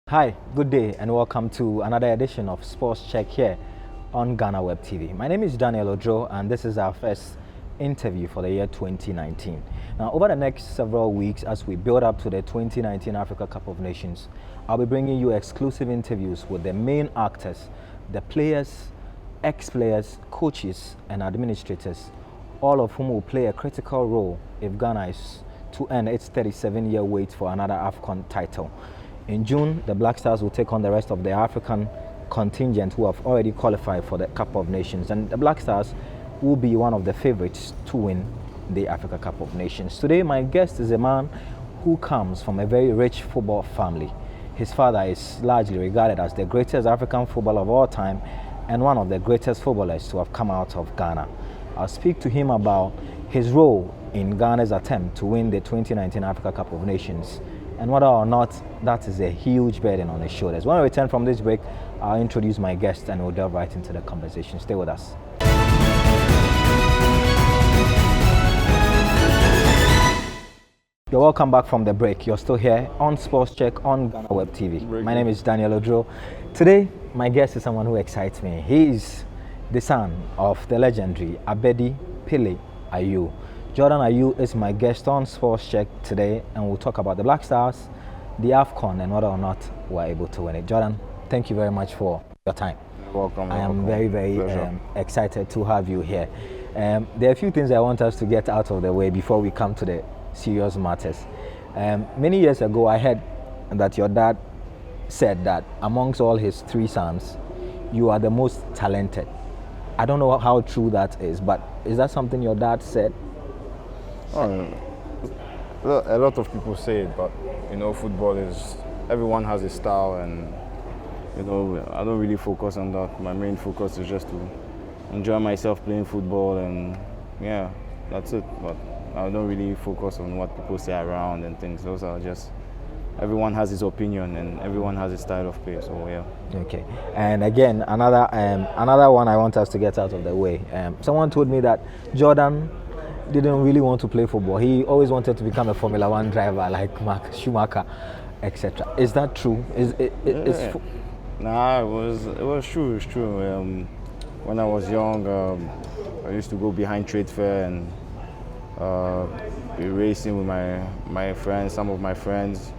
Hi, good day, and welcome to another edition of Sports Check here on Ghana Web TV. My name is Daniel Odro, and this is our first interview for the year 2019. Now, over the next several weeks, as we build up to the 2019 Africa Cup of Nations, I'll be bringing you exclusive interviews with the main actors, the players, ex-players, coaches, and administrators, all of whom will play a critical role if Ghana is to end its 37-year wait for another AFCON title. In June, the Black Stars will take on the rest of the African contingent who have already qualified for the Cup of Nations, and the Black Stars will be one of the favorites to win the Africa Cup of Nations. Today, my guest is a man who comes from a very rich football family. His father is largely regarded as the greatest African footballer of all time and one of the greatest footballers to have come out of Ghana. I'll speak to him about his role in Ghana's attempt to win the 2019 Africa Cup of Nations, and whether or not that is a huge burden on his shoulders. When I return from this break, I'll introduce my guest and we'll delve right into the conversation. Stay with us. You're welcome back from the break. You're still here on Sports Check on Ghana Web TV. My name is Daniel Odro. Today, my guest is someone who excites me. He is the son of the legendary Abedi Pele Ayew. Jordan Ayew is my guest on Sports Check today, and we'll talk about the Black Stars, the AFCON, and whether or not we're able to win it. Jordan, thank you very much for your time. You're welcome. I am very excited to have you here. There are a few things I want us to get out of the way before we come to the serious matters. Many years ago, I heard that your dad said that amongst all his three sons, you are the most talented. I don't know how true that is, but is that something your dad said? A lot of people say it, but football is, everyone has a style, and I don't really focus on that. My main focus is just to enjoy myself playing football, and yeah, that's it. But I don't really focus on what people say around and things. Those are just, everyone has his opinion and everyone has his style of play, so yeah. Okay, and again, another one I want us to get out of the way. Someone told me that Jordan didn't really want to play football. He always wanted to become a Formula One driver like Mark Schumacher, etc. Is that true? Nah, it was true. It's true. When I was young, I used to go behind trade fair and be racing with my friends, some of my friends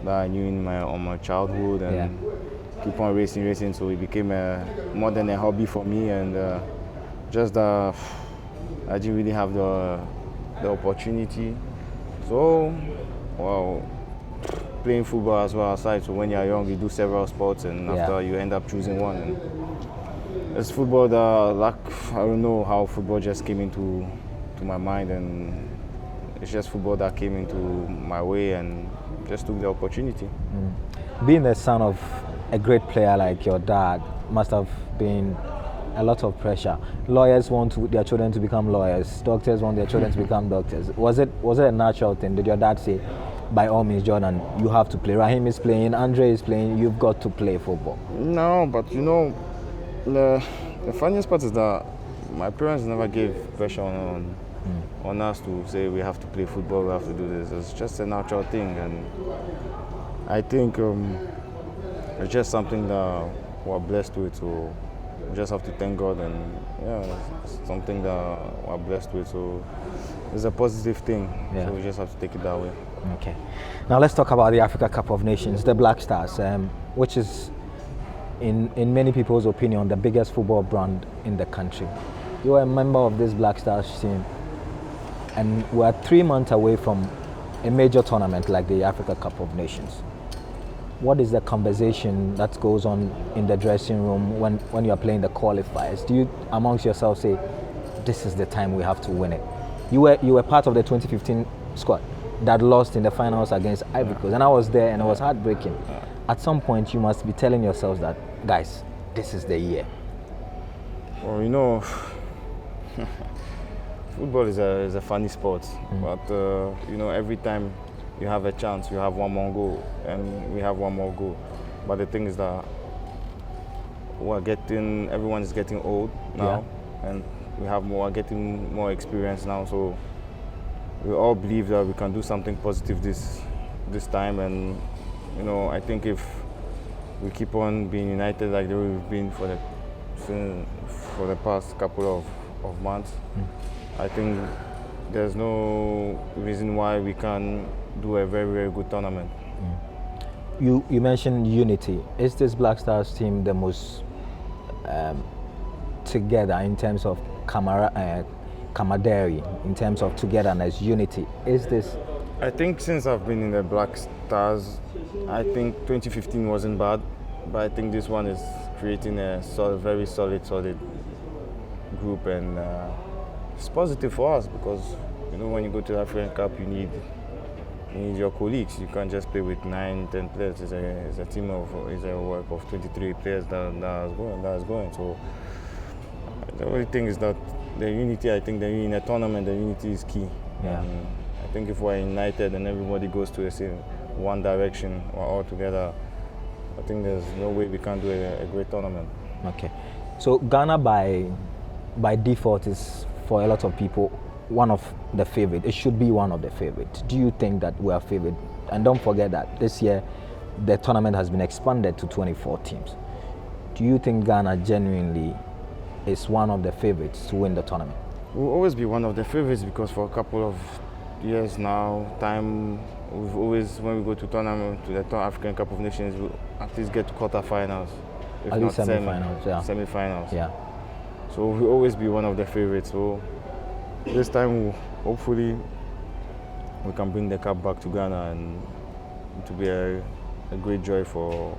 that I knew in my childhood, and keep on racing. So it became more than a hobby for me, and I didn't really have the opportunity. So, playing football as well aside. So when you're young, you do several sports, and after you end up choosing one. And it's football that, I don't know how football just came into my mind, and it's just football that came into my way, and just took the opportunity. Being the son of a great player like your dad must have been a lot of pressure. Lawyers want their children to become lawyers. Doctors want their children to become doctors. Was it a natural thing? Did your dad say, by all means, Jordan, you have to play? Raheem is playing, Andre is playing, you've got to play football. No, but the funniest part is that my parents never gave pressure on us to say we have to play football, we have to do this. It's just a natural thing, and I think it's just something that we're blessed with. So we just have to thank God, and it's something that we're blessed with. So it's a positive thing. So we just have to take it that way. Okay. Now let's talk about the Africa Cup of Nations, the Black Stars, which is, in many people's opinion, the biggest football brand in the country. You are a member of this Black Stars team, and we are 3 months away from a major tournament like the Africa Cup of Nations. What is the conversation that goes on in the dressing room when you are playing the qualifiers? Do you amongst yourselves say, this is the time we have to win it? You were part of the 2015 squad that lost in the finals against Ivory Coast, and I was there, and it was heartbreaking. At some point, you must be telling yourselves that, guys, this is the year. Well, football is a funny sport, but every time you have a chance, you have one more goal, and we have one more goal. But the thing is that everyone is getting old now, and we're getting more experience now. So we all believe that we can do something positive this time, and I think if we keep on being united like the way we've been for the past couple of months. I think there's no reason why we can't do a very, very good tournament. You mentioned unity. Is this Black Stars team the most together in terms of camaraderie, in terms of togetherness, unity? Is this? I think since I've been in the Black Stars, I think 2015 wasn't bad, but I think this one is creating a very solid group, and it's positive for us because when you go to the African Cup, you need your colleagues. You can't just play with 9, 10 players. It's a team it's a work of 23 players that is going. So the only thing is that the unity. I think in a tournament, the unity is key. Yeah. I think if we're united and everybody goes to the same one direction or all together, I think there's no way we can't do a great tournament. Okay. So Ghana by default is, for a lot of people, one of the favorite. It should be one of the favorites. Do you think that we are favored? And don't forget that this year the tournament has been expanded to 24 teams. Do you think Ghana genuinely is one of the favorites to win the tournament? We'll always be one of the favorites because for a couple of years now, we've always, when we go to tournament, to the African Cup of Nations, we'll at least get to quarterfinals, if at not least semi-finals. Yeah. Semi-finals. Yeah. So we'll always be one of the favorites. So this time, hopefully, we can bring the cup back to Ghana, and to be a great joy for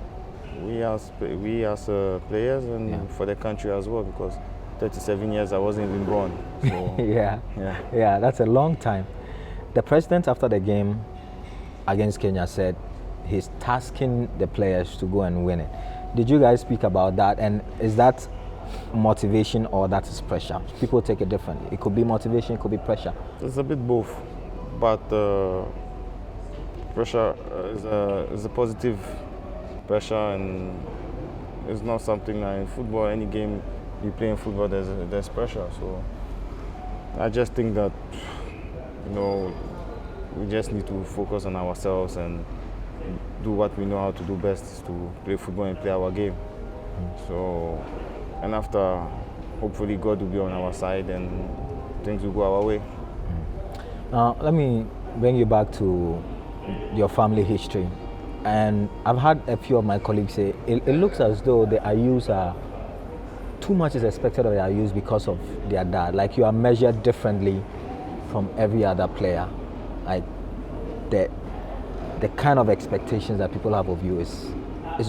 we as players and for the country as well, because 37 years I wasn't even born. So, yeah, that's a long time. The president after the game against Kenya said he's tasking the players to go and win it. Did you guys speak about that? And is that motivation or that is pressure? People take it differently. It could be motivation, it could be pressure. It's a bit both, but pressure is a positive pressure, and it's not something like in football. Any game you play in football, there's pressure. So I just think that we just need to focus on ourselves and do what we know how to do best, is to play football and play our game. So, and after, hopefully God will be on our side and things will go our way. Let me bring you back to your family history. And I've had a few of my colleagues say it looks as though the Ayews are, too much is expected of the Ayews because of their dad. Like, you are measured differently from every other player. Like, the kind of expectations that people have of you is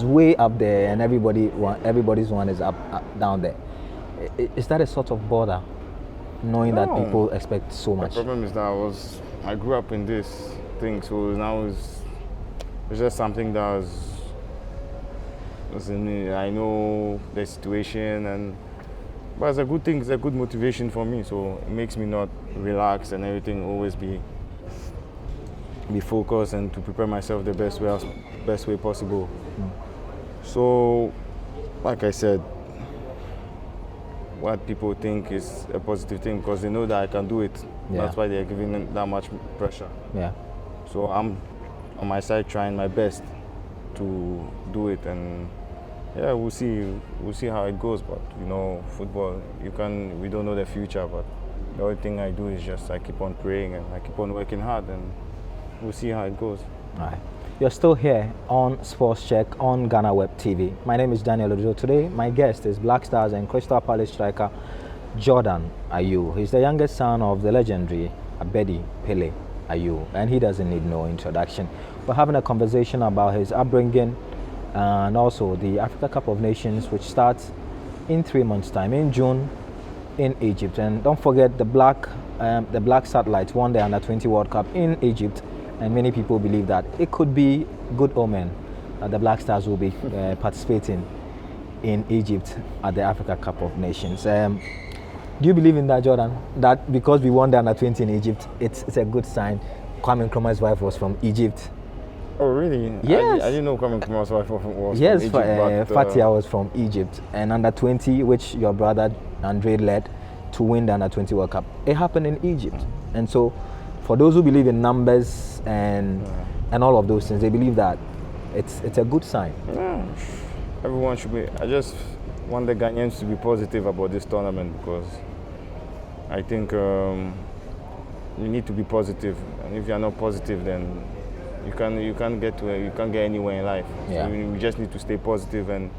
way up there, and everybody's one is up down there. Is that a sort of bother, knowing that people expect so much? The problem is that I grew up in this thing, so now it's just something that was in me. I know the situation, but it's a good thing. It's a good motivation for me. So it makes me not relax and everything. Always be focused and to prepare myself the best way possible. So, like I said, what people think is a positive thing because they know that I can do it. Yeah. That's why they're giving that much pressure. Yeah. So I'm on my side trying my best to do it, and we'll see how it goes. But football, we don't know the future, but the only thing I do is just I keep on praying and I keep on working hard, and we'll see how it goes. All right. You're still here on Sports Check on Ghana Web TV. My name is Daniel Ojo. Today, my guest is Black Stars and Crystal Palace striker Jordan Ayew. He's the youngest son of the legendary Abedi Pele Ayew, and he doesn't need no introduction. We're having a conversation about his upbringing and also the Africa Cup of Nations, which starts in 3 months' time, in June, in Egypt. And don't forget, the Black Satellites won the Under-20 World Cup in Egypt, and many people believe that it could be good omen that the Black Stars will be participating in Egypt at the Africa Cup of Nations. Do you believe in that, Jordan? That because we won the Under-20 in Egypt, it's a good sign? Kwame Nkrumah's wife was from Egypt. Oh, really? Yes. I didn't know Kwame Nkrumah's wife was from Egypt. Yes, Fatia was from Egypt. And Under-20, which your brother Andre led to win the Under-20 World Cup, it happened in Egypt. And so, for those who believe in numbers and all of those things, they believe that it's a good sign. Yeah. everyone should be. I just want the Ghanaians to be positive about this tournament because I think you need to be positive, and if you are not positive, then you can't get anywhere in life. Yeah. So we just need to stay positive, and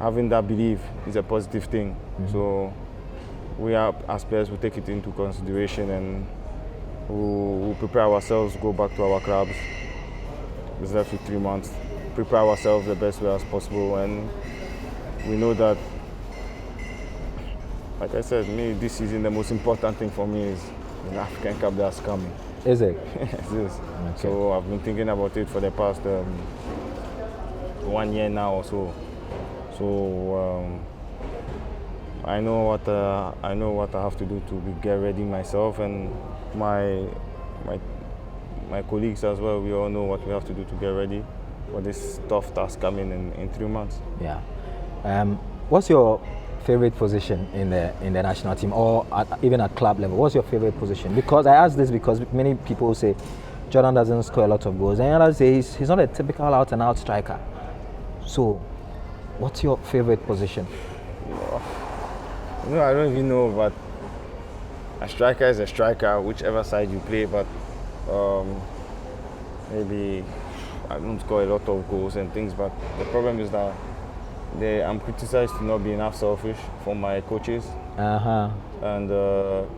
having that belief is a positive thing. So we are, as players, we take it into consideration, and we'll prepare ourselves, go back to our clubs. There's left with 3 months. Prepare ourselves the best way as possible, and we know that, like I said, this season the most important thing for me is the African Cup that's coming. Is it? It is. Okay. So I've been thinking about it for the past 1 year now or so. So I know what I have to do to get ready myself, and my colleagues as well. We all know what we have to do to get ready for this tough task coming in 3 months. Yeah. What's your favorite position in the national team, or even at club level? What's your favorite position? Because I ask this because many people say Jordan doesn't score a lot of goals, and others say he's not a typical out-and-out striker. So, what's your favorite position? No, I don't even know, but a striker is a striker, whichever side you play. But maybe I don't score a lot of goals and things. But the problem is that I'm criticized to not be enough selfish from my coaches. And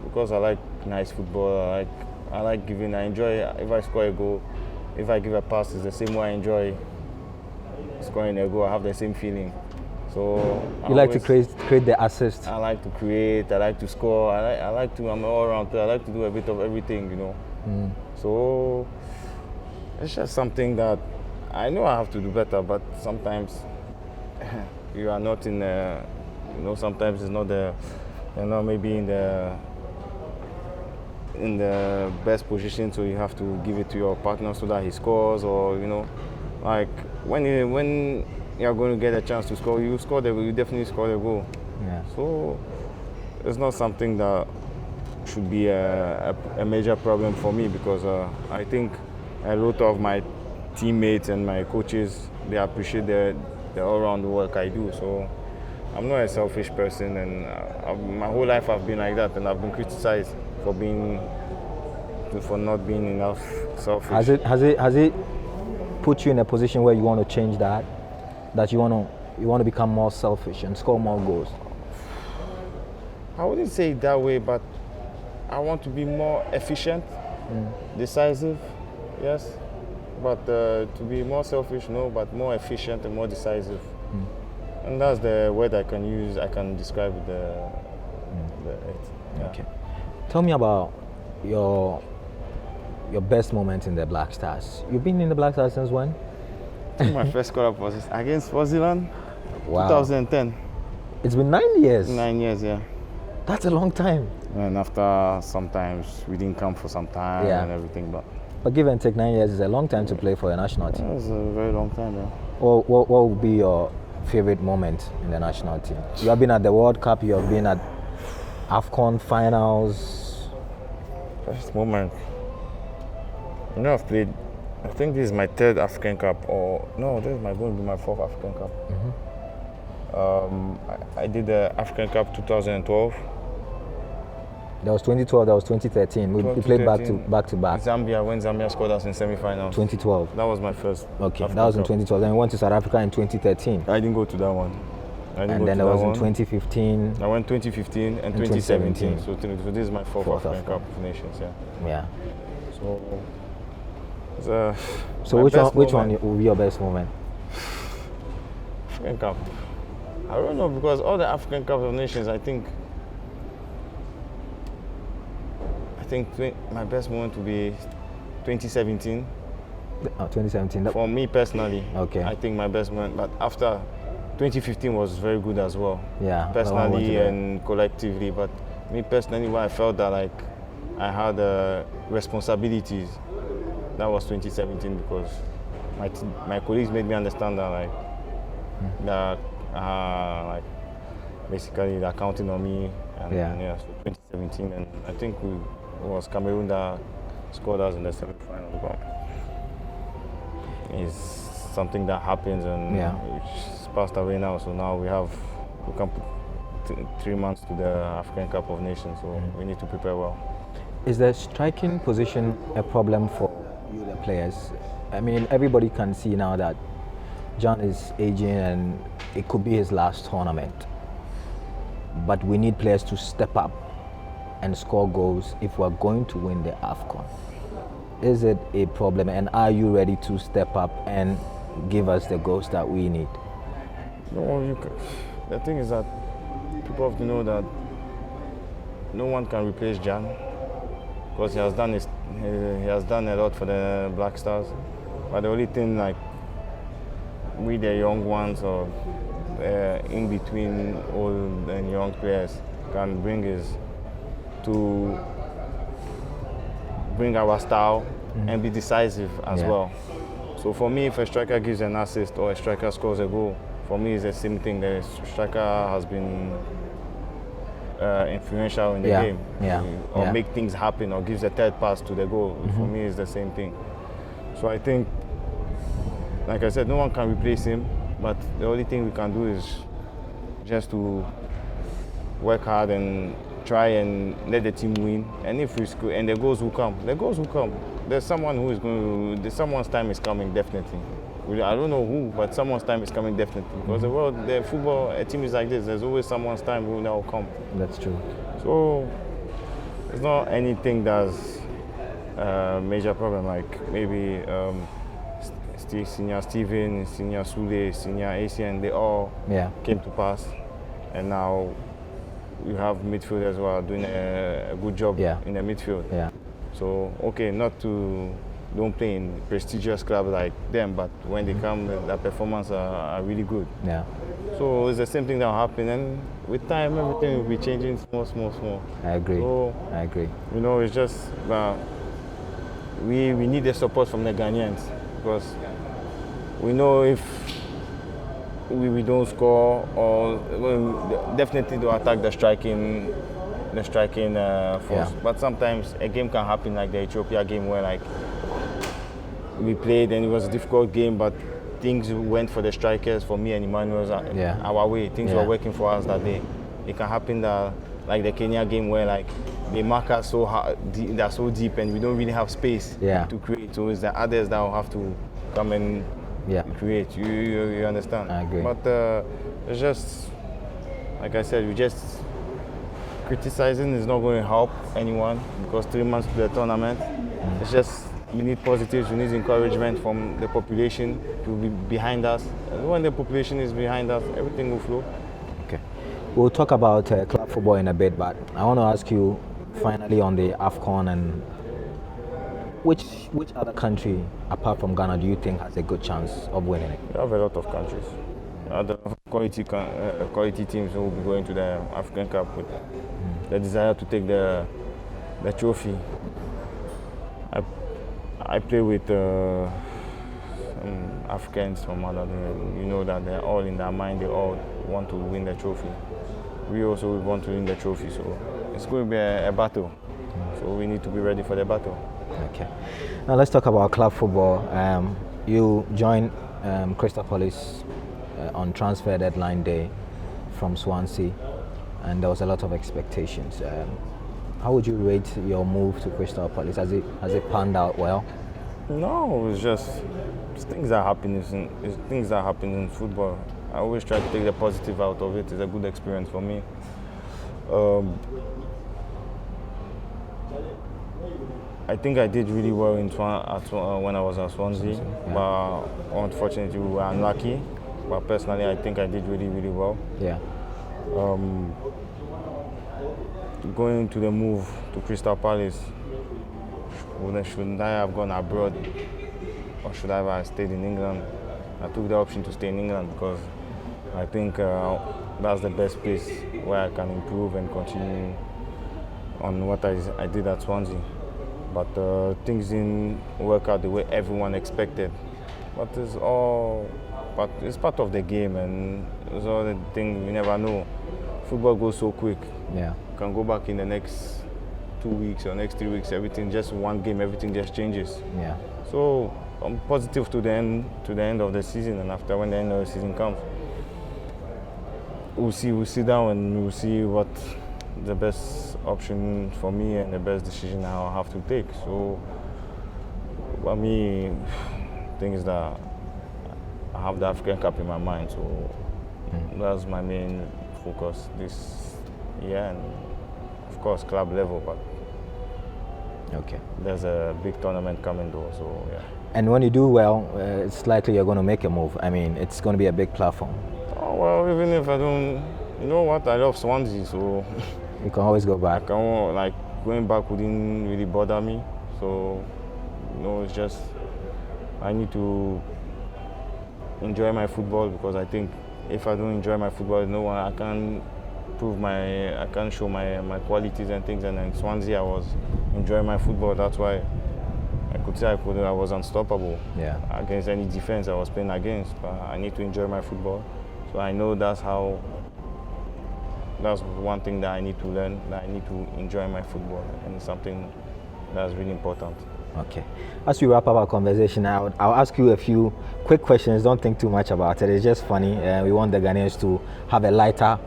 because I like nice football, I like giving. I enjoy if I score a goal. If I give a pass, it's the same way I enjoy scoring a goal. I have the same feeling. So you like to create the assist. I like to create. I like to score. I like to. I'm an all-round player. I like to do a bit of everything, you know. So it's just something that I know I have to do better. But sometimes you are not in. Sometimes it's not the. Maybe in the best position, so you have to give it to your partner so that he scores, or like when you are going to get a chance to score, you definitely score the goal. Yeah. So it's not something that should be a major problem for me, because I think a lot of my teammates and my coaches, they appreciate the all-round work I do. So I'm not a selfish person, and my whole life I've been like that, and I've been criticized for not being enough selfish. Has it put you in a position where you want to change that? That you want to become more selfish and score more goals? I wouldn't say it that way, but I want to be more efficient, decisive, yes. But to be more selfish, no, but more efficient and more decisive. And that's the word I can use. I can describe it. Yeah. Okay. Tell me about your best moment in the Black Stars. You've been in the Black Stars since when? My first call-up was against Swaziland, Wow. 2010. It's been 9 years. 9 years, yeah. That's a long time. And after sometimes we didn't come for some time and everything, but give and take, 9 years is a long time to play for a national team. It was a very long time, yeah. What would be your favorite moment in the national team? You have been at the World Cup, you have been at AFCON finals. First moment. I've played, I think this is my third African Cup, or no, this is going to be my fourth African Cup. I did the African Cup 2012. That was 2012, that was 2013. We played back to back. Zambia, when Zambia scored us in semi-finals. 2012. That was my first. Okay, African that was in Cup. 2012. Then we went to South Africa in 2013. I didn't go to that one. And then there was in 2015. I went 2015 and 2017. So this is my fourth African Cup of Nations, yeah. Yeah. So which one will be your best moment? African Cup. I don't know, because all the African Cup of Nations, I think my best moment will be 2017. 2017. For me personally, okay. I think my best moment. But after 2015 was very good as well. Yeah. Personally and collectively, but me personally, where I felt that like I had responsibilities, that was 2017, because my colleagues made me understand that like basically they're counting on me. And, so 2017, and I think it was Cameroon that scored us in the semi-final. something that happens, and it's passed away now. So now we can put 3 months to the African Cup of Nations, so we need to prepare well. Is the striking position a problem for you, the players? I mean, everybody can see now that John is aging and it could be his last tournament. But we need players to step up and score goals if we're going to win the AFCON. Is it a problem, and are you ready to step up and give us the goals that we need? No, the thing is that people have to know that no one can replace Jan, because he has done a lot for the Black Stars. But the only thing, like, we the young ones or in between old and young players can bring is to bring our style and be decisive as well. So for me, if a striker gives an assist or a striker scores a goal, for me it's the same thing. The striker has been influential in the game, or make things happen, or gives a third pass to the goal. For me, it's the same thing. So I think, like I said, no one can replace him, but the only thing we can do is just to work hard and try and let the team win. And if we score, and the goals will come. The goals will come. There's someone who is going to. Someone's time is coming, definitely. I don't know who, but someone's time is coming, definitely. Because the football, a team is like this. There's always someone's time that will come. That's true. So it's not anything that's a major problem. Like maybe Senior Steven, Senior Sule, Senior Asian, they all came to pass, and now you have midfield as well doing a good job in the midfield. So don't play in prestigious clubs like them, but when they come, their performance are really good. So it's the same thing that will happen, and with time, everything will be changing small. I agree. So, I agree. You know, it's just we need the support from the Ghanaians, because we know if we don't score, or definitely they'll attack the striking force. But sometimes a game can happen like the Ethiopia game, where like we played and it was a difficult game, but things went for the strikers, for me and Emmanuel, our way. Things were working for us that day. It can happen that, like the Kenya game, where like they mark us so hard, they're so deep, and we don't really have space to create. So it's the others that will have to come and create. You understand? I agree. But it's just, like I said, we just criticizing is not going to help anyone, because 3 months to the tournament, it's just, we need positives, we need encouragement from the population to be behind us. And when the population is behind us, everything will flow. Okay. We'll talk about club football in a bit, but I want to ask you finally on the AFCON, and which other country apart from Ghana do you think has a good chance of winning it? We have a lot of countries. Other quality teams who will be going to the African Cup with the desire to take the trophy. I play with Africans from other, you know, that they're all in their mind, they all want to win the trophy. We also want to win the trophy, so it's going to be a battle. So we need to be ready for the battle. Okay. Now let's talk about club football. You joined Crystal Palace on transfer deadline day from Swansea, and there was a lot of expectations. How would you rate your move to Crystal Palace? Has it panned out well? No, it's just things that happen. It's things that happen in football. I always try to take the positive out of it. It's a good experience for me. I think I did really well when I was at Swansea, but unfortunately we were unlucky. But personally, I think I did really, really well. Going to the move to Crystal Palace, shouldn't I have gone abroad, or should I have stayed in England? I took the option to stay in England because I think that's the best place where I can improve and continue on what I did at Swansea. But things didn't work out the way everyone expected. But it's part of the game, and it's all the thing, you never know. Football goes so quick. You can go back in the next 2 weeks or next 3 weeks, everything, just one game, everything just changes. So I'm positive to the end of the season, and after when the end of the season comes, we'll sit down and we'll see what the best option for me and the best decision I'll have to take. So, for me, the thing is that I have the African Cup in my mind, so that's my main focus this year, and of course club level, but Okay. there's a big tournament coming though, so yeah. And when you do well, it's likely you're going to make a move. I mean, it's going to be a big platform. Oh, well, even if I don't, you know what, I love Swansea, so You can always go back. like going back wouldn't really bother me. So, it's just I need to enjoy my football, because I think if I don't enjoy my football, I can't I can't show my qualities and things. And in Swansea, I was enjoying my football. That's why I could say I was unstoppable against any defense I was playing against. But I need to enjoy my football. So I know that's one thing that I need to learn, that I need to enjoy my football, and it's something that's really important. Okay. As we wrap up our conversation, I'll ask you a few quick questions. Don't think too much about it. It's just funny. We want the Ghanaians to have a lighter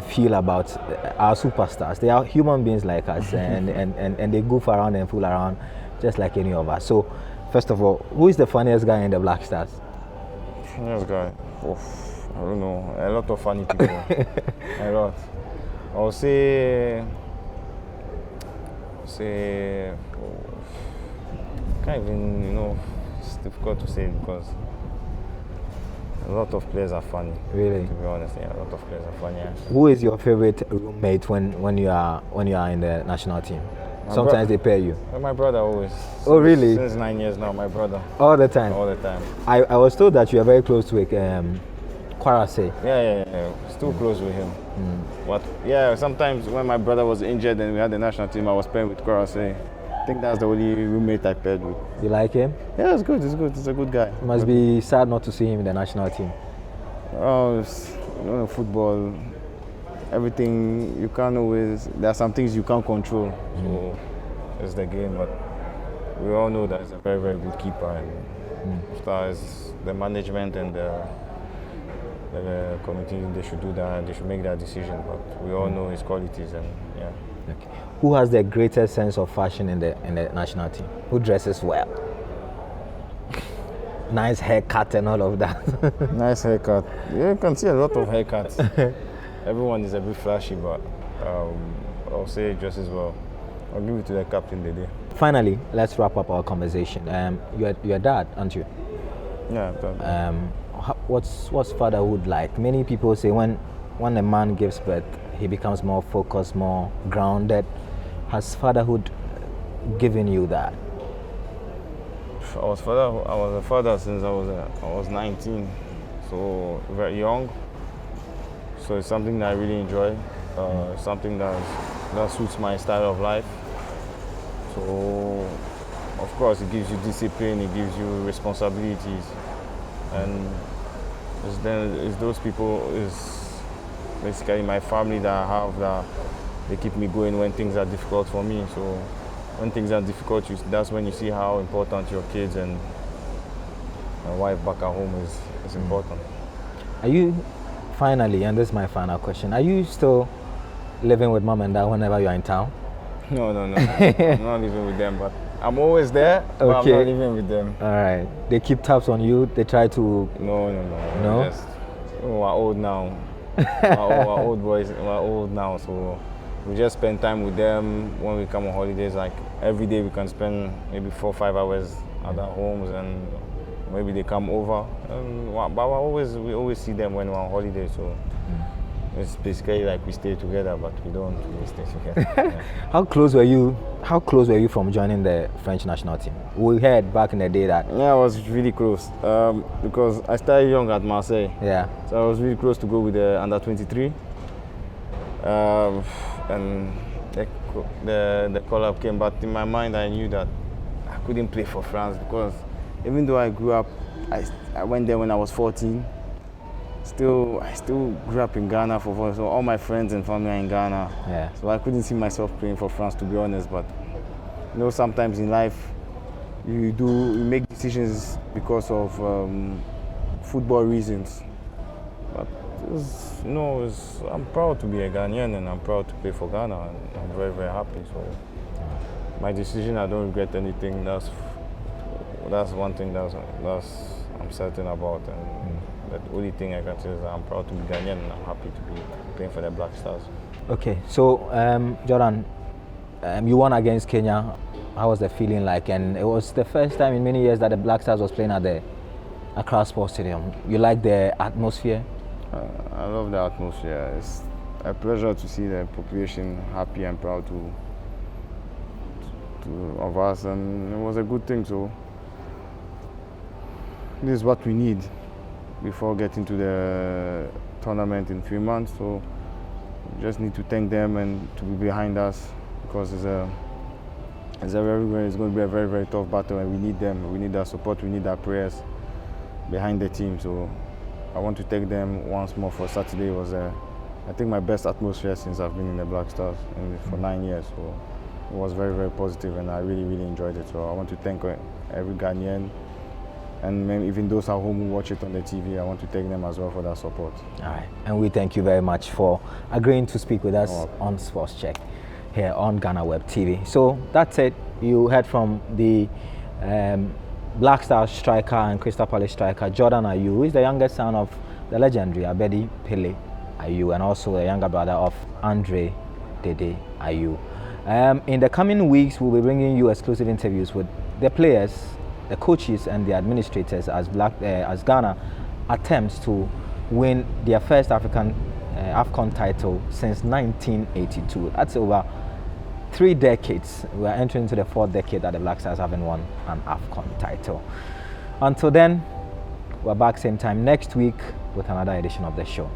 feel about our superstars. They are human beings like us, and they goof around and fool around just like any of us. So, first of all, who is the funniest guy in the Black Stars? Funniest guy? I don't know. A lot of funny people. A lot. I'll say. Can't even, it's difficult to say, because a lot of players are funny. Really? To be honest, yeah, a lot of players are funny. Yeah. Who is your favorite roommate when you are in the national team? Sometimes they pair you. My brother always. Oh, really? Since 9 years now, my brother. All the time? All the time. I was told that you are very close with Kwarase. Yeah. Still close with him. But yeah, sometimes when my brother was injured and we had the national team, I was playing with Kwarase. I think that's the only roommate I paired with. You like him? Yeah, it's good. He's a good guy. It must be sad not to see him in the national team. Oh, football, everything you can't always. There are some things you can't control. So it's the game, but we all know that he's a very, very good keeper. And as far as the management and the committee, they should do that. They should make that decision. But we all know his qualities, and yeah. Okay. Who has the greatest sense of fashion in the national team? Who dresses well? Nice haircut and all of that. Nice haircut. Yeah, you can see a lot of haircuts. Everyone is a bit flashy, but I'll say just as well. I'll give it to the captain today. Finally, let's wrap up our conversation. You're a dad, aren't you? Yeah. What's fatherhood like? Many people say when a man gives birth, he becomes more focused, more grounded. Has fatherhood given you that? I was a father since I was 19, so very young. So it's something that I really enjoy. Something that suits my style of life. So of course it gives you discipline, it gives you responsibilities, and it's those people, is basically my family that I have, that they keep me going when things are difficult for me. So when things are difficult, that's when you see how important your kids and my wife back at home is important. Are you, finally, and this is my final question, are you still living with mom and dad whenever you're in town? No. I'm not living with them, but I'm always there, but I'm not living with them. All right. They keep tabs on you? They try to... No? Just, we're old now. We're old boys, we're old now, so we just spend time with them when we come on holidays. Like every day we can spend maybe 4 or 5 hours at their homes, and maybe they come over. But we always see them when we're on holiday, so it's basically like we stay together, but we don't really stay together. Yeah. How close were you from joining the French national team? We heard back in the day that... Yeah, I was really close because I started young at Marseille. Yeah. So I was really close to go with the under 23. And the call-up came, but in my mind I knew that I couldn't play for France, because even though I grew up, I went there when I was 14. I still grew up in Ghana so all my friends and family are in Ghana. Yeah. So I couldn't see myself playing for France, to be honest. But sometimes in life you make decisions because of football reasons. But I'm proud to be a Ghanaian and I'm proud to play for Ghana, and I'm very, very happy. So my decision, I don't regret anything. That's one thing that's I'm certain about, and the only thing I can say is that I'm proud to be Ghanaian and I'm happy to be playing for the Black Stars. Okay, so Jordan, you won against Kenya. How was the feeling like? And it was the first time in many years that the Black Stars was playing at the Accra Sports Stadium. You like the atmosphere? I love the atmosphere. It's a pleasure to see the population happy and proud of us, and it was a good thing. So this is what we need before getting to the tournament in 3 months. So we just need to thank them and to be behind us, because it's going to be a very, very tough battle, and we need them. We need their support. We need their prayers behind the team. So I want to thank them once more for Saturday. It was, I think, my best atmosphere since I've been in the Black Stars for 9 years. So it was very, very positive, and I really, really enjoyed it. So I want to thank every Ghanaian, and maybe even those at home who watch it on the TV. I want to thank them as well for their support. All right, and we thank you very much for agreeing to speak with us on Sports Check here on Ghana Web TV. So that's it. You heard from the Black Stars striker and Crystal Palace striker Jordan Ayew, who is the youngest son of the legendary Abedi Pele Ayew, and also the younger brother of Andre Dede Ayew. In the coming weeks, we'll be bringing you exclusive interviews with the players, the coaches, and the administrators as Ghana attempts to win their first African AFCON title since 1982. That's over 3 decades. We are entering into the 4th decade that the Black Stars haven't won an AFCON title. Until then, we're back same time next week with another edition of the show.